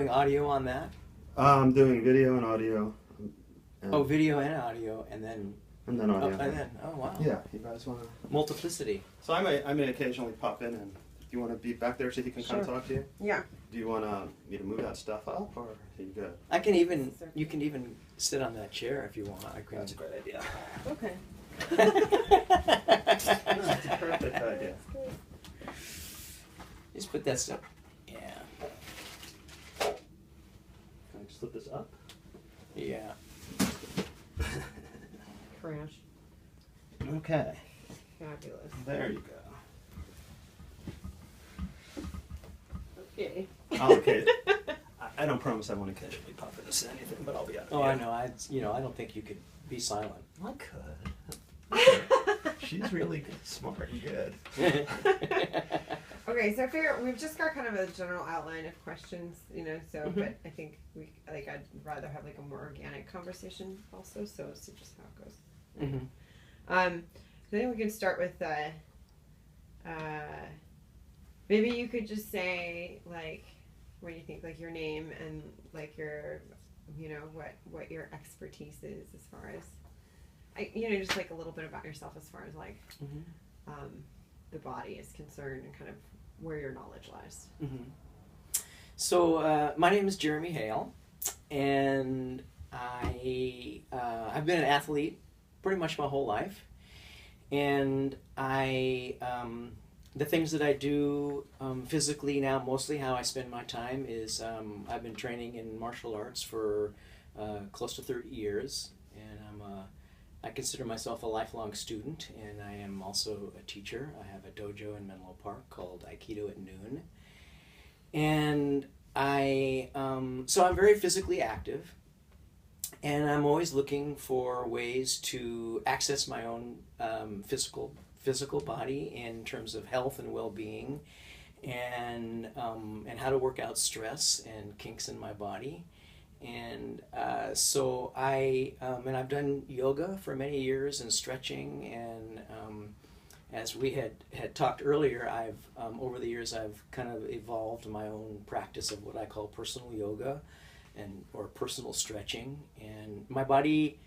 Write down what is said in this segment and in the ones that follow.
doing audio on that? I'm doing video and audio. Video and audio, and then audio. Oh wow. Yeah, you guys want to... Multiplicity. So I may occasionally pop in, and you want to be back there so he can kind of talk to you? Yeah. Do you want me to move that stuff up, or are you good? You can even sit on that chair if you want. That's a great idea. Okay. That's a perfect idea. Just put that stuff. Yeah. Can I slip this up? Yeah. Crash. Okay. Fabulous. There you go. Okay. Okay. I don't promise I won't occasionally pop in to say anything, but I'll be out. Oh, I know. I don't think you could be silent. I could. She's really smart and good. Okay, so I figure we've just got kind of a general outline of questions, so, but I think I'd rather have like a more organic conversation also, so it's just how it goes. Mm-hmm. I think we can start with, maybe you could just say, like, when you think, like, your name and, like, your, what your expertise is as far as, just, like, a little bit about yourself as far as, like, the body is concerned and kind of where your knowledge lies. Mm-hmm. So, my name is Jeramy Hale, and I've been an athlete pretty much my whole life, and the things that I do physically now, mostly how I spend my time is I've been training in martial arts for close to 30 years, and I consider myself a lifelong student, and I am also a teacher. I have a dojo in Menlo Park called Aikido at Noon, and so I'm very physically active, and I'm always looking for ways to access my own physical body in terms of health and well-being, and how to work out stress and kinks in my body. And so I've done yoga for many years and stretching, and as we had talked earlier, I've over the years I've kind of evolved my own practice of what I call personal yoga or personal stretching, and my body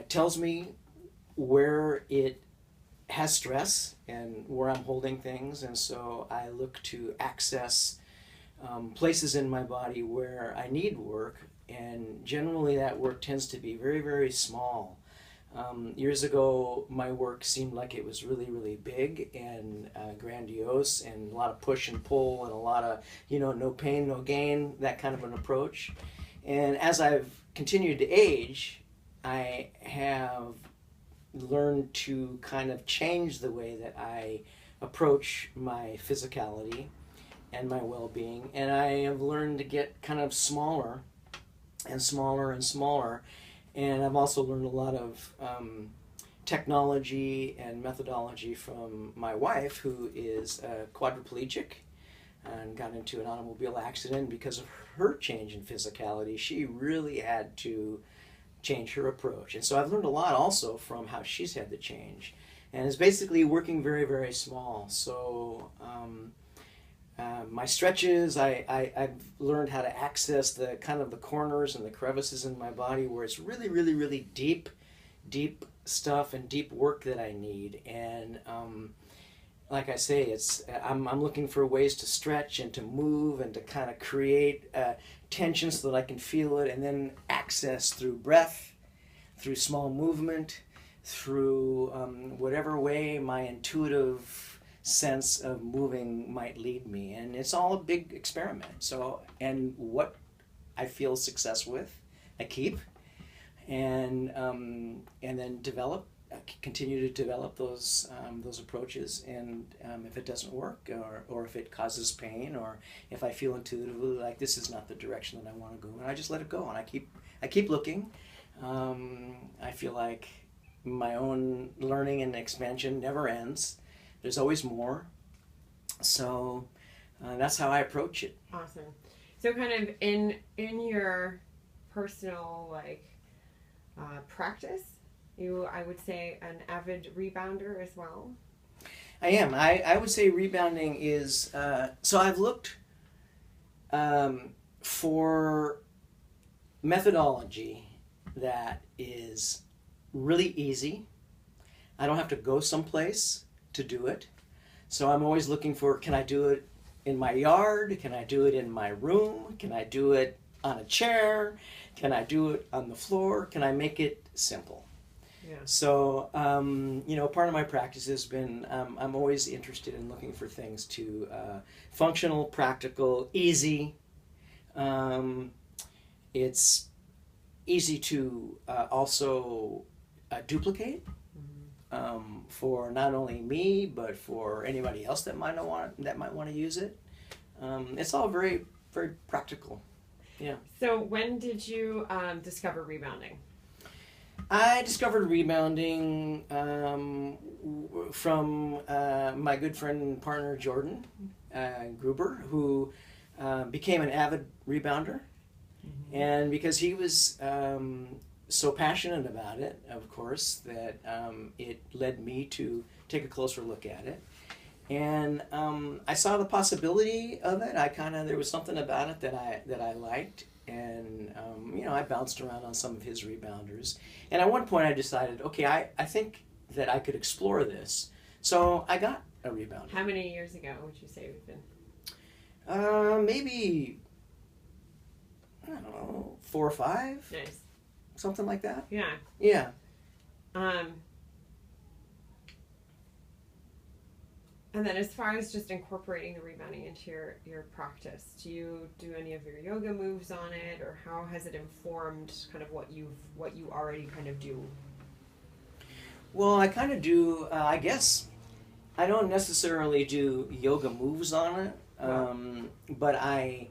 tells me where it has stress and where I'm holding things, and so I look to access places in my body where I need work, and generally that work tends to be very, very small. Years ago, my work seemed like it was really, really big and grandiose, and a lot of push and pull, and a lot of, no pain, no gain, that kind of an approach. And as I've continued to age, I have learned to kind of change the way that I approach my physicality and my well-being, and I have learned to get kind of smaller and smaller and smaller, and I've also learned a lot of technology and methodology from my wife, who is quadriplegic and got into an automobile accident. Because of her change in physicality, she really had to change her approach, and so I've learned a lot also from how she's had to change, and it's basically working very, very small. So my stretches, I've learned how to access the kind of the corners and the crevices in my body where it's really, really, really deep stuff and deep work that I need. And like I say, I'm looking for ways to stretch and to move and to kind of create tension so that I can feel it, and then access through breath, through small movement, through whatever way my intuitive sense of moving might lead me. And it's all a big experiment. So, and what I feel success with, I keep, and then continue to develop those approaches. And if it doesn't work, or if it causes pain, or if I feel intuitively like this is not the direction that I want to go, and I just let it go, and I keep looking. I feel like my own learning and expansion never ends. There's always more. So that's how I approach it. Awesome. So kind of in your personal practice, I would say an avid rebounder as well. I am. I would say rebounding is, so I've looked for methodology that is really easy, I don't have to go someplace to do it. So I'm always looking for, can I do it in my yard? Can I do it in my room? Can I do it on a chair? Can I do it on the floor? Can I make it simple? Yeah. So, part of my practice has been, I'm always interested in looking for things to functional, practical, easy. It's easy to also duplicate for not only me, but for anybody else that might want to use it. It's all very, very practical. Yeah. So when did you discover rebounding? I discovered rebounding from my good friend and partner Jordan Gruber, who became an avid rebounder. Mm-hmm. And because he was so passionate about it, of course, that it led me to take a closer look at it. And I saw the possibility of it. There was something about it that I liked. And, I bounced around on some of his rebounders. And at one point I decided, okay, I think that I could explore this. So I got a rebounder. How many years ago would you say we've been? Maybe, I don't know, 4 or 5. Nice. Something like that. Yeah. Yeah. And then as far as just incorporating the rebounding into your practice, do you do any of your yoga moves on it, or how has it informed kind of what you already kind of do? Well, I kind of do, I guess, I don't necessarily do yoga moves on it, but I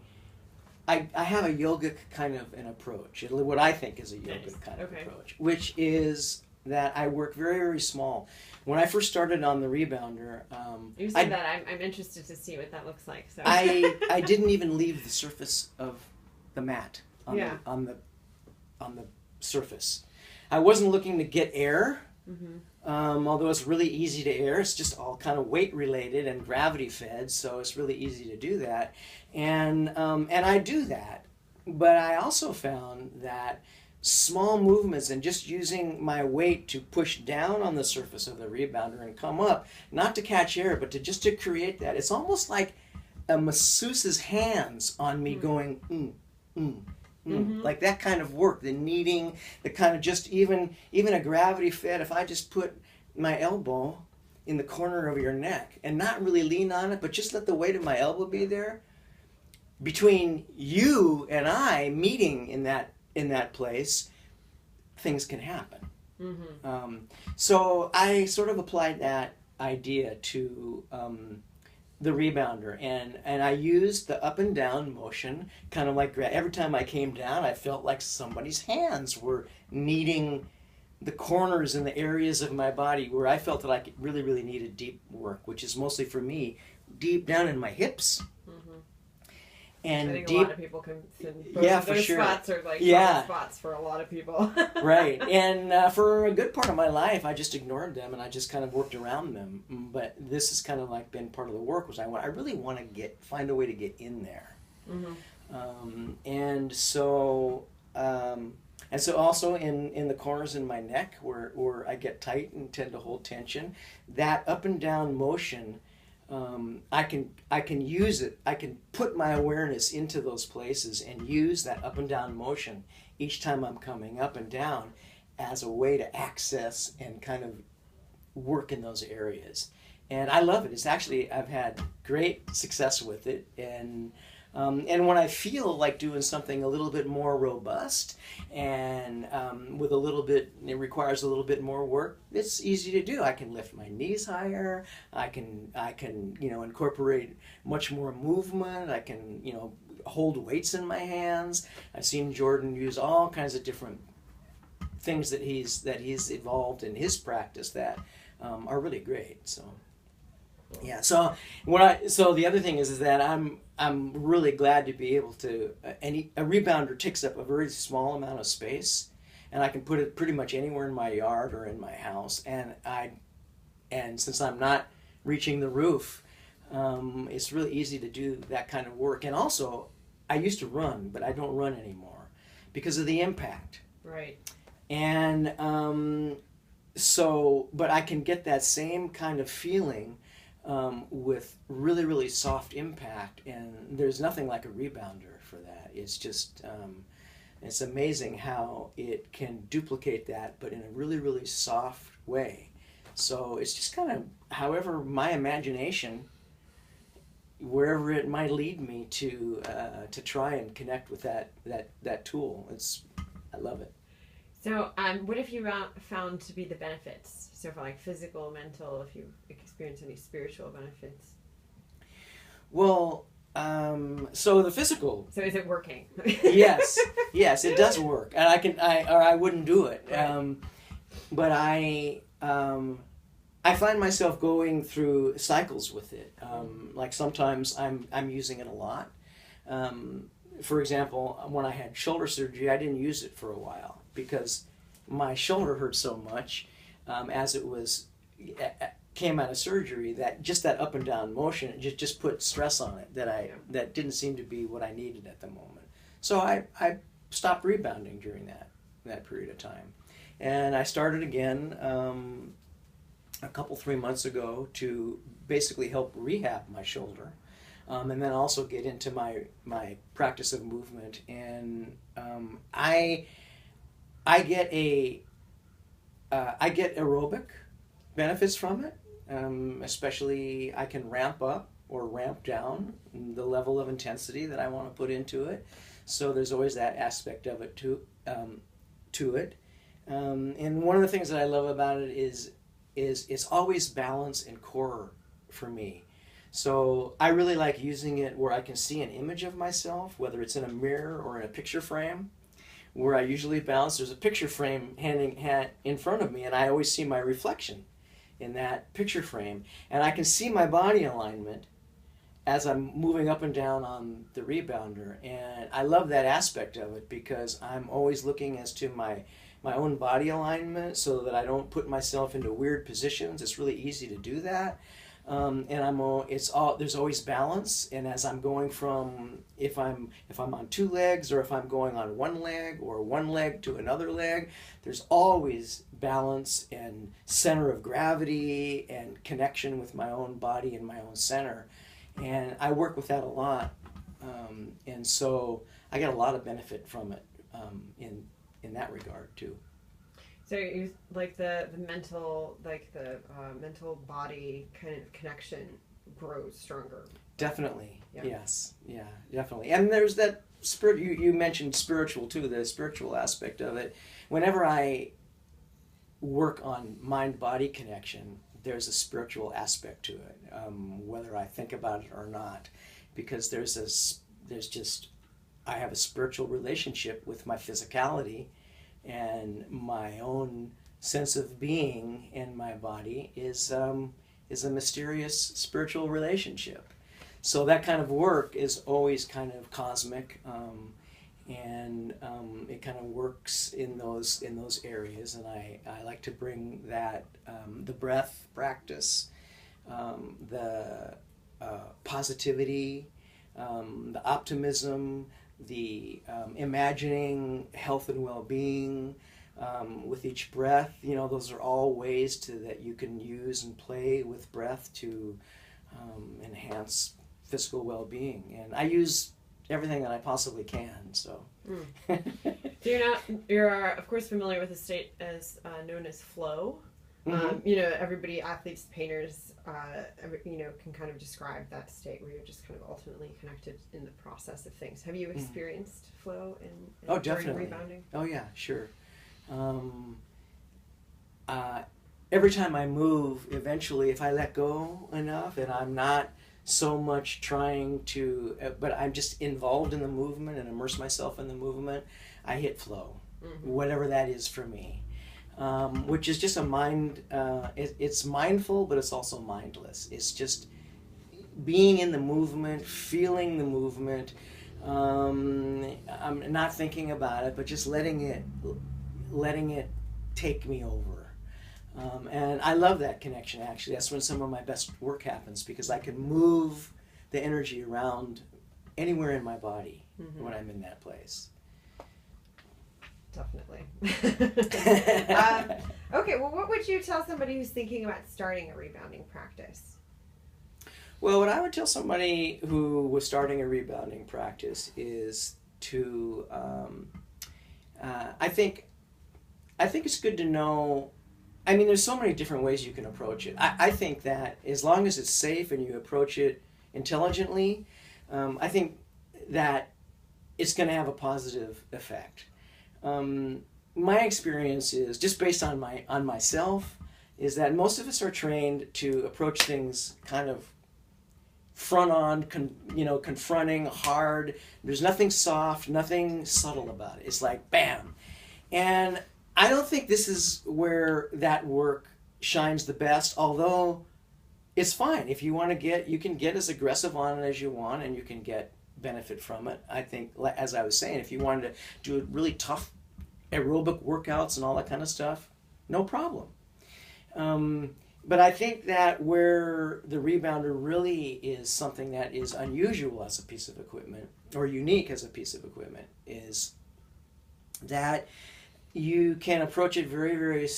have a yogic kind of an approach, what I think is a yogic kind of approach, which is that I work very, very small. When I first started on the rebounder, you said that I'm interested to see what that looks like. So I didn't even leave the surface of the mat on the surface. I wasn't looking to get air, although it's really easy to air. It's just all kind of weight related and gravity fed, so it's really easy to do that. And I do that, but I also found that small movements and just using my weight to push down on the surface of the rebounder and come up, not to catch air, but to create that. It's almost like a masseuse's hands on me going, like that kind of work, the kneading, the kind of just even a gravity fed, if I just put my elbow in the corner of your neck and not really lean on it, but just let the weight of my elbow be there, between you and I meeting in that place, things can happen. So I sort of applied that idea to the rebounder, and I used the up and down motion, kind of like every time I came down, I felt like somebody's hands were kneading the corners and the areas of my body where I felt that I really, really needed deep work, which is mostly for me deep down in my hips. And I think deep, a lot of people can both for those sure. spots are like spots for a lot of people. Right. And for a good part of my life, I just ignored them and I just kind of worked around them. But this has kind of like been part of the work, which I really want to find a way to get in there. And so also in the corners in my neck where I get tight and tend to hold tension, that up and down motion, I can use it. I can put my awareness into those places and use that up and down motion each time I'm coming up and down as a way to access and kind of work in those areas. And I love it. It's actually, I've had great success with it. And when I feel like doing something a little bit more robust and it requires a little bit more work, it's easy to do. I can lift my knees higher. I can incorporate much more movement. I can hold weights in my hands. I've seen Jordan use all kinds of different things that he's evolved in his practice that are really great. So. Yeah. So the other thing is that I'm really glad to be able to. A rebounder takes up a very small amount of space, and I can put it pretty much anywhere in my yard or in my house. And since I'm not reaching the roof, it's really easy to do that kind of work. And also, I used to run, but I don't run anymore because of the impact. Right. And but I can get that same kind of feeling with really, really soft impact, and there's nothing like a rebounder for that. It's just, it's amazing how it can duplicate that, but in a really, really soft way. So it's just kind of, however, my imagination, wherever it might lead me to try and connect with that tool. I love it. So, what have you found to be the benefits? So, for like physical, mental, if you experience any spiritual benefits? Well, so the physical. So, is it working? Yes, it does work, and I wouldn't do it. Right. But I find myself going through cycles with it. Like sometimes I'm using it a lot. For example, when I had shoulder surgery, I didn't use it for a while because my shoulder hurt so much as it came out of surgery, that just that up and down motion, it just put stress on it that didn't seem to be what I needed at the moment. So I stopped rebounding during that period of time, and I started again a couple 3 months ago to basically help rehab my shoulder. And then also get into my practice of movement, and I get aerobic benefits from it. Especially, I can ramp up or ramp down the level of intensity that I want to put into it. So there's always that aspect of it to it. And one of the things that I love about it is it's always balance and core for me. So I really like using it where I can see an image of myself, whether it's in a mirror or in a picture frame, where I usually balance. There's a picture frame in front of me, and I always see my reflection in that picture frame. And I can see my body alignment as I'm moving up and down on the rebounder. And I love that aspect of it because I'm always looking as to my own body alignment so that I don't put myself into weird positions. It's really easy to do that. And there's always balance, and as I'm going from if I'm on two legs or if I'm going on one leg or one leg to another leg, there's always balance and center of gravity and connection with my own body and my own center, and I work with that a lot, and so I get a lot of benefit from it in that regard too. So you like the mental, mental body kind of connection grows stronger. Definitely. Yeah. Yes. Yeah, definitely. And there's that spirit, you mentioned spiritual too, the spiritual aspect of it. Whenever I work on mind-body connection, there's a spiritual aspect to it, whether I think about it or not, because I have a spiritual relationship with my physicality, and my own sense of being in my body is a mysterious spiritual relationship. So that kind of work is always kind of cosmic, and it kind of works in those areas. And I like to bring that the breath practice, the positivity, the optimism, the imagining health and well-being with each breath. Those are all ways that you can use and play with breath to enhance physical well-being. And I use everything that I possibly can. So, So you're of course familiar with the state as known as flow. Everybody, athletes, painters, can kind of describe that state where you're just kind of ultimately connected in the process of things. Have you experienced flow Oh, definitely. during rebounding? Oh, yeah, sure. Every time I move, eventually, if I let go enough and I'm not so much trying to, but I'm just involved in the movement and immerse myself in the movement, I hit flow, whatever that is for me. Which is just a mind, it's mindful, but it's also mindless. It's just being in the movement, feeling the movement. I'm not thinking about it, but just letting it take me over. And I love that connection, actually. That's when some of my best work happens, because I can move the energy around anywhere in my body when I'm in that place. Definitely. Okay, well, what would you tell somebody who's thinking about starting a rebounding practice? Well, what I would tell somebody who was starting a rebounding practice is to, I think it's good to know, I mean, there's so many different ways you can approach it. I think that as long as it's safe and you approach it intelligently, I think that it's going to have a positive effect. My experience is, just based on myself, is that most of us are trained to approach things kind of front on, confronting, hard. There's nothing soft, nothing subtle about it. It's like bam. And I don't think this is where that work shines the best, although it's fine. If you want to you can get as aggressive on it as you want, and you can get benefit from it. I think, as I was saying, if you wanted to do really tough aerobic workouts and all that kind of stuff, no problem. But I think that where the rebounder really is something that is unusual as a piece of equipment, or unique as a piece of equipment, is that you can approach it very, very,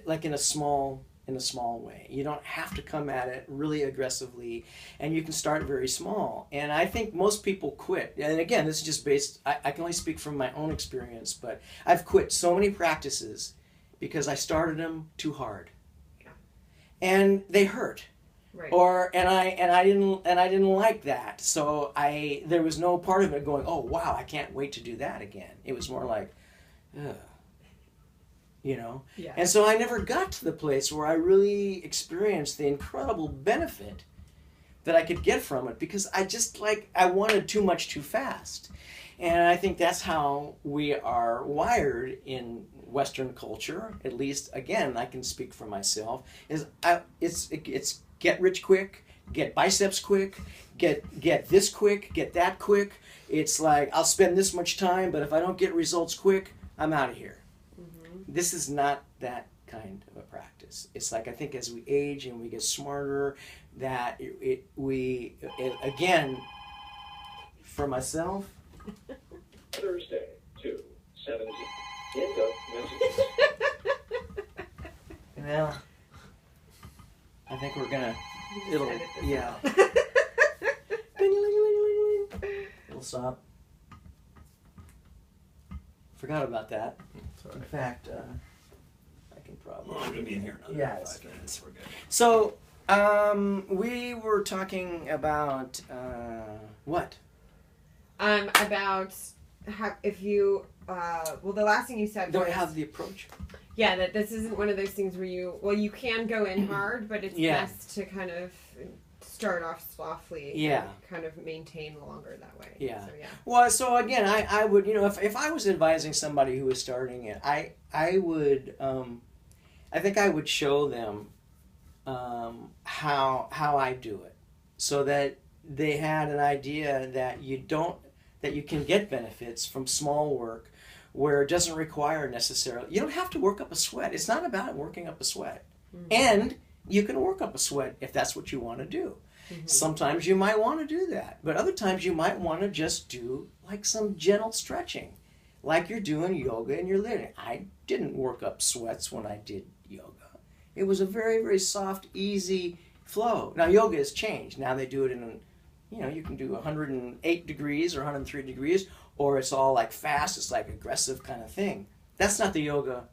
like in a small way. You don't have to come at it really aggressively, and you can start very small. And I think most people quit. And again, this is just based, I can only speak from my own experience, but I've quit so many practices because I started them too hard. And they hurt, right? And I didn't like that. So there was no part of it going, oh wow, I can't wait to do that again. It was more like, ugh, Yeah. And so I never got to the place where I really experienced the incredible benefit that I could get from it, because I wanted too much too fast. And I think that's how we are wired in Western culture. At least, again, I can speak for myself. It's get rich quick, get biceps quick, get this quick, get that quick. It's like, I'll spend this much time, but if I don't get results quick, I'm out of here. Mm-hmm. This is not that kind of a practice. It's like, I think as we age and we get smarter, that again, for myself. Thursday, 2/17. End of messages. Well, I think we're gonna. It'll. Yeah. It'll stop. Forgot about that. Sorry. In fact, I can probably. Well, I'm gonna be in here in another 5 minutes. We're good. So, we were talking about what? About how, if you, well, the last thing you said Do I was, have the approach? yeah, that this isn't one of those things where you can go in hard, but it's best to kind of start off softly and kind of maintain longer that way. Yeah. So, yeah. Well, so again, I would, if I was advising somebody who was starting it, I would, I think I would show them how I do it, so that they had an idea that you can get benefits from small work, where it doesn't require necessarily, you don't have to work up a sweat. It's not about working up a sweat. Mm-hmm. And you can work up a sweat if that's what you want to do. Mm-hmm. Sometimes you might want to do that, but other times you might want to just do like some gentle stretching, like you're doing yoga and you're living. I didn't work up sweats when I did yoga. It was a very, very soft, easy flow. Now yoga has changed. Now they do it in, you can do 108 degrees or 103 degrees, or it's all like fast, it's like aggressive kind of thing. That's not the yoga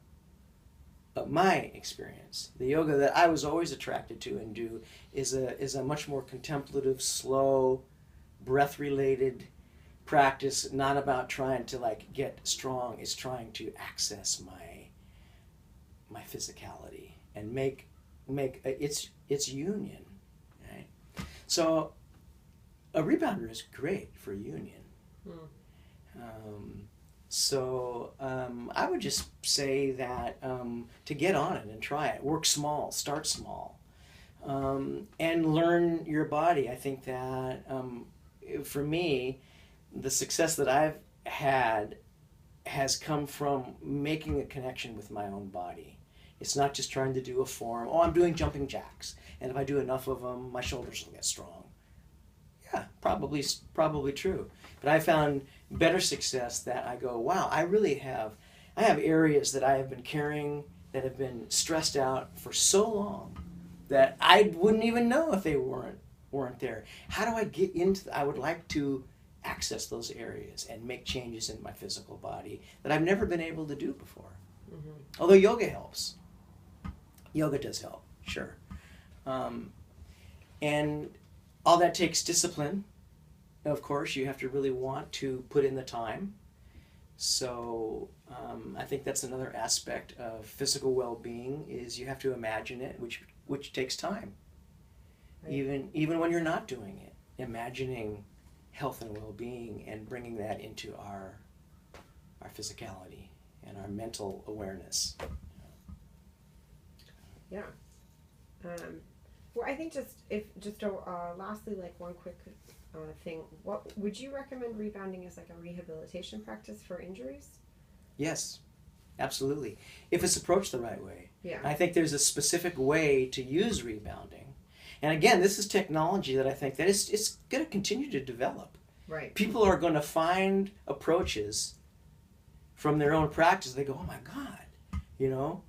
of my experience. The yoga that I was always attracted to and do is a much more contemplative, slow, breath-related practice, not about trying to like get strong. It's trying to access my physicality and make it's union, right? So a rebounder is great for union. I would just say that to get on it and try it, work small, start small, and learn your body. I think that for me, the success that I've had has come from making a connection with my own body. It's not just trying to do a form. Oh, I'm doing jumping jacks, and if I do enough of them, my shoulders will get strong. Yeah, probably true. But I found better success that I go, wow, I have areas that I have been carrying that have been stressed out for so long that I wouldn't even know if they weren't there. How do I get into? I would like to access those areas and make changes in my physical body that I've never been able to do before. Mm-hmm. Although yoga helps. Yoga does help, sure. And all that takes discipline. Of course, you have to really want to put in the time. So I think that's another aspect of physical well-being is you have to imagine it, which takes time. Right. Even when you're not doing it, imagining health and well-being and bringing that into our physicality and our mental awareness. Yeah. Well, I think lastly, like one quick thing. What would you recommend rebounding as like a rehabilitation practice for injuries? Yes, absolutely. If it's approached the right way. Yeah. I think there's a specific way to use rebounding. And again, this is technology that I think that it's going to continue to develop. Right. People are going to find approaches from their own practice. They go, oh my God,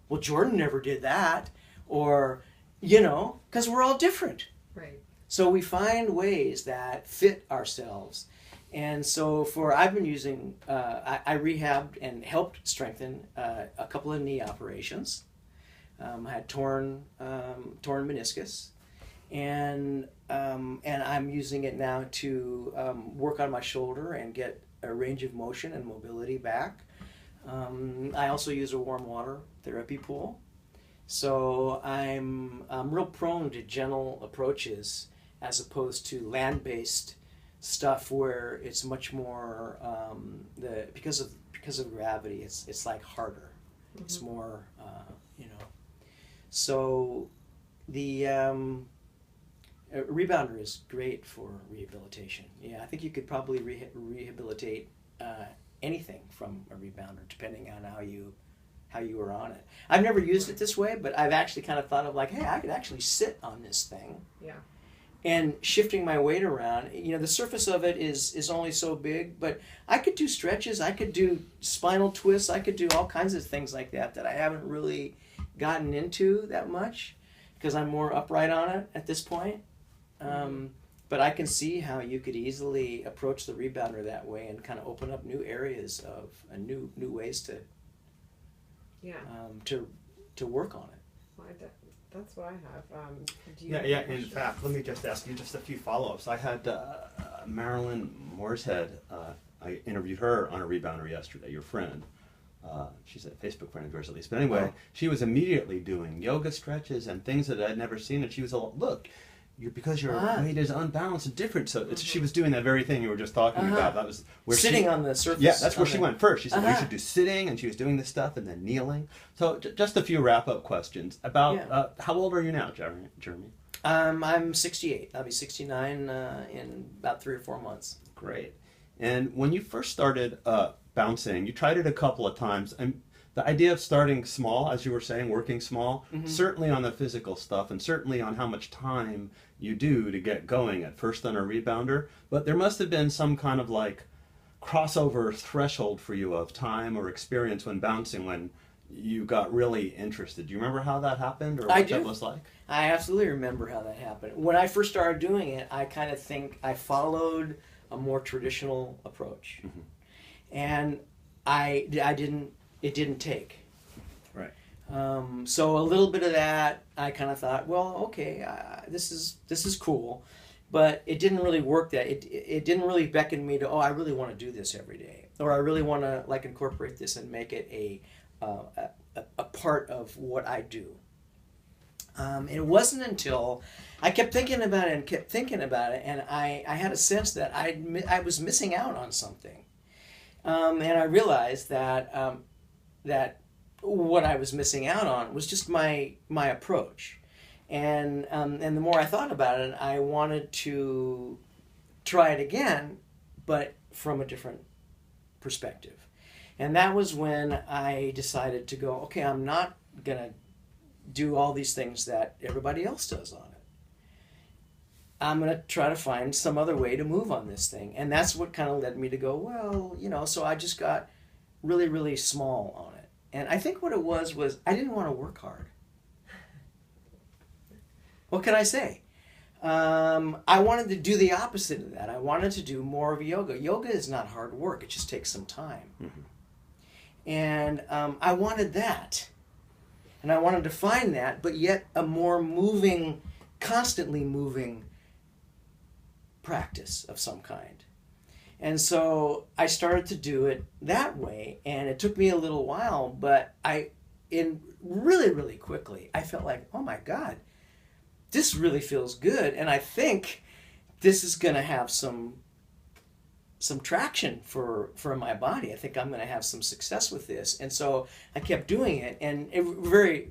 well, Jordan never did that. Or, because we're all different. Right. So we find ways that fit ourselves. And so I've been using, I rehabbed and helped strengthen a couple of knee operations. I had torn meniscus. And I'm using it now to work on my shoulder and get a range of motion and mobility back. I also use a warm water therapy pool. So I'm real prone to gentle approaches as opposed to land-based stuff where it's much more because of gravity. It's like harder. Mm-hmm. It's more So the rebounder is great for rehabilitation. Yeah, I think you could probably rehabilitate anything from a rebounder, depending on how you were on it. I've never used it this way, but I've actually kind of thought of like, hey, I could actually sit on this thing. Yeah. And shifting my weight around, the surface of it is only so big, but I could do stretches, I could do spinal twists, I could do all kinds of things like that I haven't really gotten into that much because I'm more upright on it at this point. But I can see how you could easily approach the rebounder that way and kind of open up new areas of new ways to to work on it. Well, that's what I have. In fact, let me just ask you just a few follow-ups. I had Marilyn Mooreshead. I interviewed her on a rebounder yesterday, your friend. She's a Facebook friend of yours at least. But anyway, She was immediately doing yoga stretches and things that I'd never seen. And she was look, because your weight is unbalanced and different. So she was doing that very thing you were just talking about. That was where sitting on the surface. Yeah, that's where she went first. She said, well, you should do sitting, and she was doing this stuff and then kneeling. So just a few wrap-up questions about how old are you now, Jeramy? I'm 68. I'll be 69 in about 3 or 4 months. Great. And when you first started bouncing, you tried it a couple of times, and the idea of starting small, as you were saying, working small, certainly on the physical stuff and certainly on how much time you do to get going at first on a rebounder, but there must have been some kind of like crossover threshold for you of time or experience when bouncing when you got really interested. Do you remember how that happened or what that was like? I absolutely remember how that happened. When I first started doing it, I kind of think I followed a more traditional approach. And it didn't take. Right. So a little bit of that, I kind of thought, well, okay, this is cool, but it didn't really work. It didn't really beckon me to, I really want to do this every day, or I really want to like incorporate this and make it a part of what I do. It wasn't until I kept thinking about it and I had a sense that I was missing out on something, and I realized that what I was missing out on was just my approach, and the more I thought about it, I wanted to try it again, but from a different perspective, and that was when I decided to go, okay, I'm not gonna do all these things that everybody else does on it. I'm going to try to find some other way to move on this thing. And that's what kind of led me to go, well, so I just got really, really small on it. And I think what it was I didn't want to work hard. What can I say? I wanted to do the opposite of that. I wanted to do more of yoga. Yoga is not hard work. It just takes some time. Mm-hmm. And I wanted that. And I wanted to find that, but yet a more moving, constantly moving practice of some kind. And so I started to do it that way, and it took me a little while, but really, really quickly, I felt like, oh my God, this really feels good, and I think this is going to have some traction for my body. I think I'm going to have some success with this. And so I kept doing it, and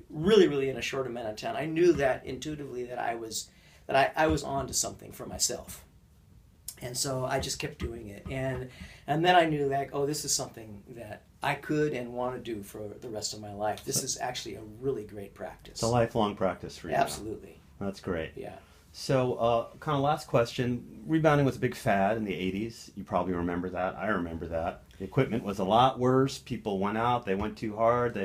really in a short amount of time, I knew that intuitively that I was on to something for myself. And so I just kept doing it. And then I knew that, oh, this is something that I could and want to do for the rest of my life. This is actually a really great practice. It's a lifelong practice for you. Absolutely. That's great. Yeah. So, kind of last question. Rebounding was a big fad in the 80s. You probably remember that. I remember that. The equipment was a lot worse. People went out. They went too hard.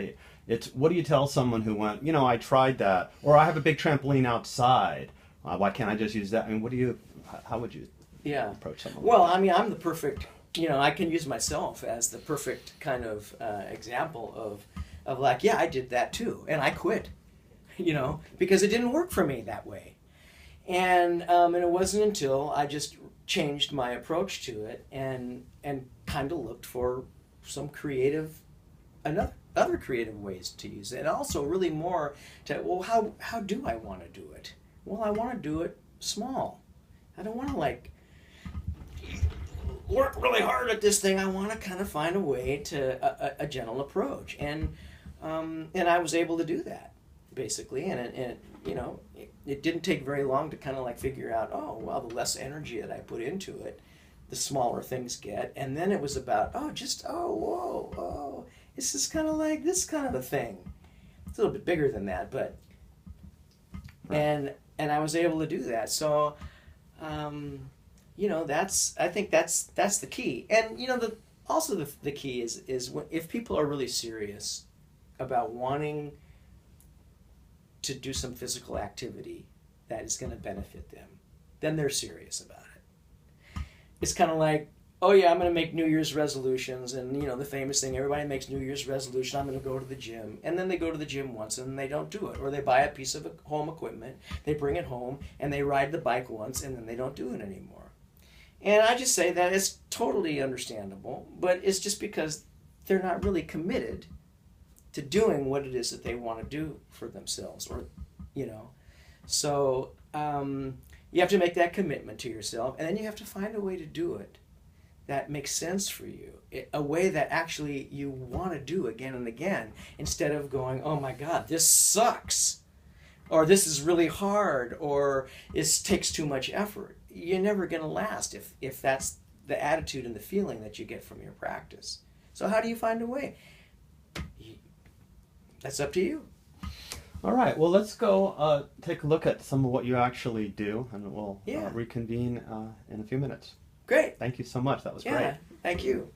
What do you tell someone who went, I tried that, or I have a big trampoline outside. Why can't I just use that? I mean, how would you approach someone? Well, I mean, I'm the perfect, I can use myself as the perfect kind of example of like, yeah, I did that too, and I quit, because it didn't work for me that way. And it wasn't until I just changed my approach to it and kind of looked for some other creative ways to use it, and also really more to, well, how do I want to do it? Well, I want to do it small. I don't want to work really hard at this thing. I want to kind of find a way to a gentle approach, and I was able to do that basically, and it didn't take very long to kind of figure out, oh, well, the less energy that I put into it, the smaller things get. And then it was about, this is kind of like this kind of a thing. It's a little bit bigger than that, but right. And I was able to do that. So I think that's the key. And the key is if people are really serious about wanting to do some physical activity that is going to benefit them, then they're serious about it. It's kind of like, oh yeah, I'm going to make New Year's resolutions, and the famous thing, everybody makes New Year's resolution, I'm going to go to the gym, and then they go to the gym once and they don't do it, or they buy a piece of home equipment, they bring it home, and they ride the bike once, and then they don't do it anymore. And I just say that it's totally understandable, but it's just because they're not really committed to doing what it is that they want to do for themselves, or so you have to make that commitment to yourself, and then you have to find a way to do it that makes sense for you, a way that actually you want to do again and again, instead of going, oh my God, this sucks, or this is really hard, or it takes too much effort. You're never going to last if that's the attitude and the feeling that you get from your practice. So how do you find a way? That's up to you. All right. Well, let's go take a look at some of what you actually do, and we'll reconvene in a few minutes. Great. Thank you so much. That was great. Yeah, thank you.